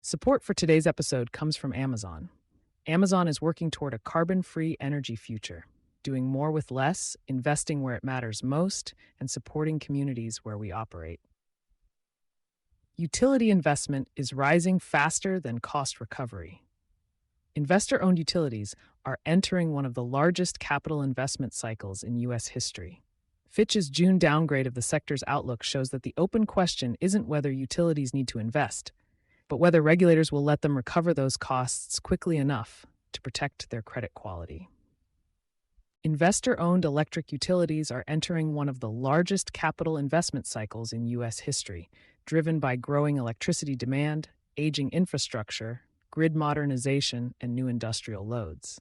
Support for today's episode comes from Amazon. Amazon is working toward a carbon-free energy future, doing more with less, investing where it matters most, and supporting communities where we operate. Utility investment is rising faster than cost recovery. Investor-owned utilities are entering one of the largest capital investment cycles in U.S. history. Fitch's June downgrade of the sector's outlook shows that the open question isn't whether utilities need to invest, but whether regulators will let them recover those costs quickly enough to protect their credit quality. Investor-owned electric utilities are entering one of the largest capital investment cycles in U.S. history, driven by growing electricity demand, aging infrastructure, grid modernization, and new industrial loads.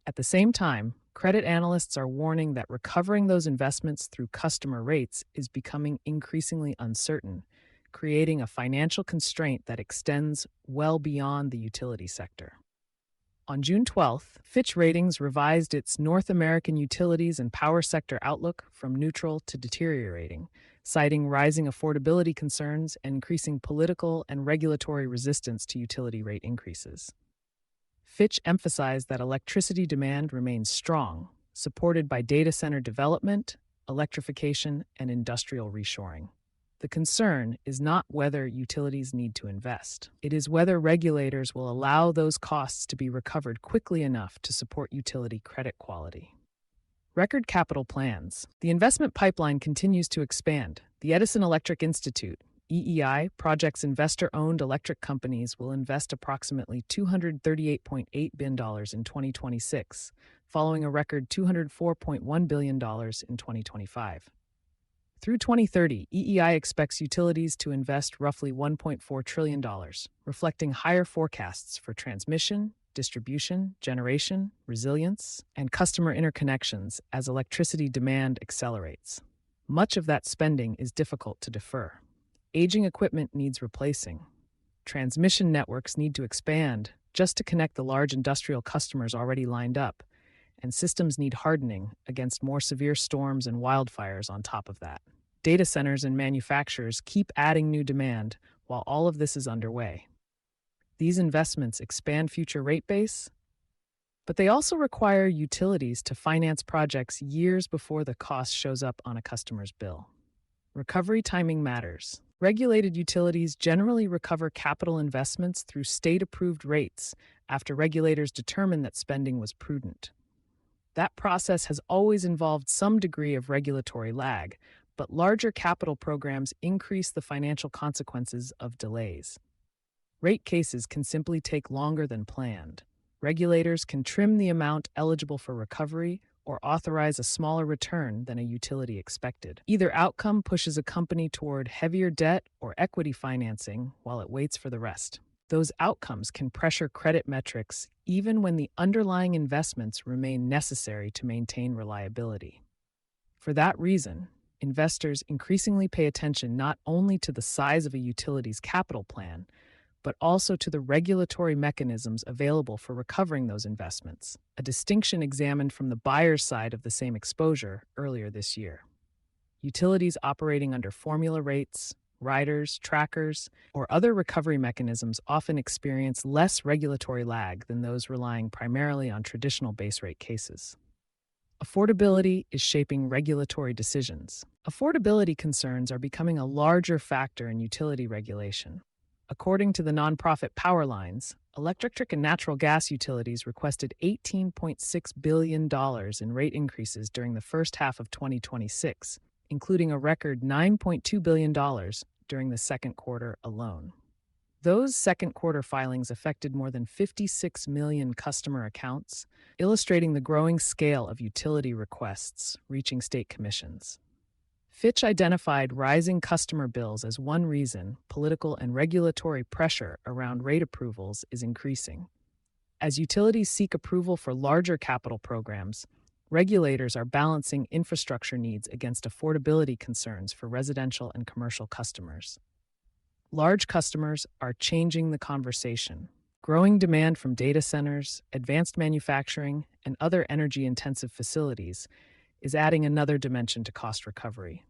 At the same time, credit analysts are warning that recovering those investments through customer rates is becoming increasingly uncertain, creating a financial constraint that extends well beyond the utility sector. On June 12th, Fitch Ratings revised its North American utilities and power sector outlook from neutral to deteriorating, citing rising affordability concerns and increasing political and regulatory resistance to utility rate increases. Fitch emphasized that electricity demand remains strong, supported by data center development, electrification, and industrial reshoring. The concern is not whether utilities need to invest. It is whether regulators will allow those costs to be recovered quickly enough to support utility credit quality. Record capital plans. The investment pipeline continues to expand. The Edison Electric Institute, EEI, projects investor-owned electric companies will invest approximately $238.8 billion in 2026, following a record $204.1 billion in 2025. Through 2030, EEI expects utilities to invest roughly $1.4 trillion, reflecting higher forecasts for transmission, distribution, generation, resilience, and customer interconnections as electricity demand accelerates. Much of that spending is difficult to defer. Aging equipment needs replacing. Transmission networks need to expand just to connect the large industrial customers already lined up, and systems need hardening against more severe storms and wildfires on top of that. Data centers and manufacturers keep adding new demand while all of this is underway. These investments expand future rate base, but they also require utilities to finance projects years before the cost shows up on a customer's bill. Recovery timing matters. Regulated utilities generally recover capital investments through state-approved rates after regulators determine that spending was prudent. That process has always involved some degree of regulatory lag, but larger capital programs increase the financial consequences of delays. Rate cases can simply take longer than planned. Regulators can trim the amount eligible for recovery or authorize a smaller return than a utility expected. Either outcome pushes a company toward heavier debt or equity financing while it waits for the rest. Those outcomes can pressure credit metrics even when the underlying investments remain necessary to maintain reliability. For that reason, investors increasingly pay attention not only to the size of a utility's capital plan, but also to the regulatory mechanisms available for recovering those investments, a distinction examined from the buyer's side of the same exposure earlier this year. Utilities operating under formula rates, riders, trackers, or other recovery mechanisms often experience less regulatory lag than those relying primarily on traditional base rate cases. Affordability is shaping regulatory decisions. Affordability concerns are becoming a larger factor in utility regulation. According to the nonprofit Power Lines, electric and natural gas utilities requested $18.6 billion in rate increases during the first half of 2026, including a record $9.2 billion during the second quarter alone. Those second quarter filings affected more than 56 million customer accounts, illustrating the growing scale of utility requests reaching state commissions. Fitch identified rising customer bills as one reason political and regulatory pressure around rate approvals is increasing. As utilities seek approval for larger capital programs, regulators are balancing infrastructure needs against affordability concerns for residential and commercial customers. Large customers are changing the conversation. Growing demand from data centers, advanced manufacturing, and other energy-intensive facilities is adding another dimension to cost recovery.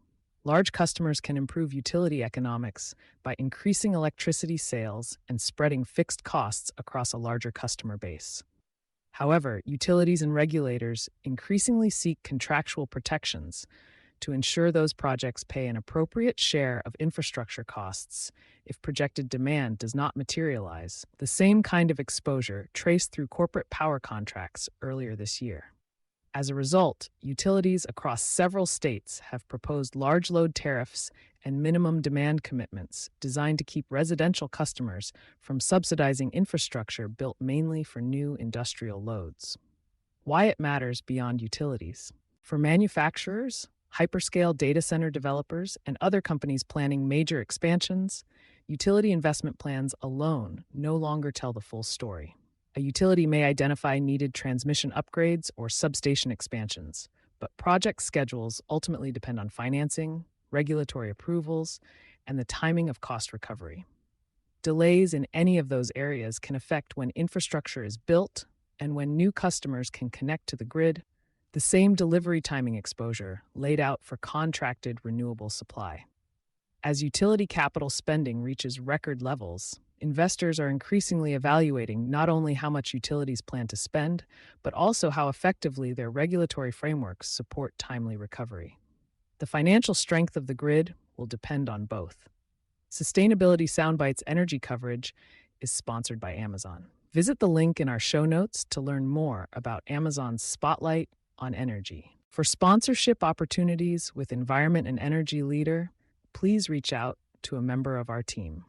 Large customers can improve utility economics by increasing electricity sales and spreading fixed costs across a larger customer base. However, utilities and regulators increasingly seek contractual protections to ensure those projects pay an appropriate share of infrastructure costs if projected demand does not materialize, the same kind of exposure traced through corporate power contracts earlier this year. As a result, utilities across several states have proposed large load tariffs and minimum demand commitments designed to keep residential customers from subsidizing infrastructure built mainly for new industrial loads. Why it matters beyond utilities. For manufacturers, hyperscale data center developers, and other companies planning major expansions, utility investment plans alone no longer tell the full story. A utility may identify needed transmission upgrades or substation expansions, but project schedules ultimately depend on financing, regulatory approvals, and the timing of cost recovery. Delays in any of those areas can affect when infrastructure is built and when new customers can connect to the grid, the same delivery timing exposure laid out for contracted renewable supply. As utility capital spending reaches record levels, investors are increasingly evaluating not only how much utilities plan to spend, but also how effectively their regulatory frameworks support timely recovery. The financial strength of the grid will depend on both. Sustainability Soundbites Energy coverage is sponsored by Amazon. Visit the link in our show notes to learn more about Amazon's Spotlight on Energy. For sponsorship opportunities with Environment and Energy Leader, please reach out to a member of our team.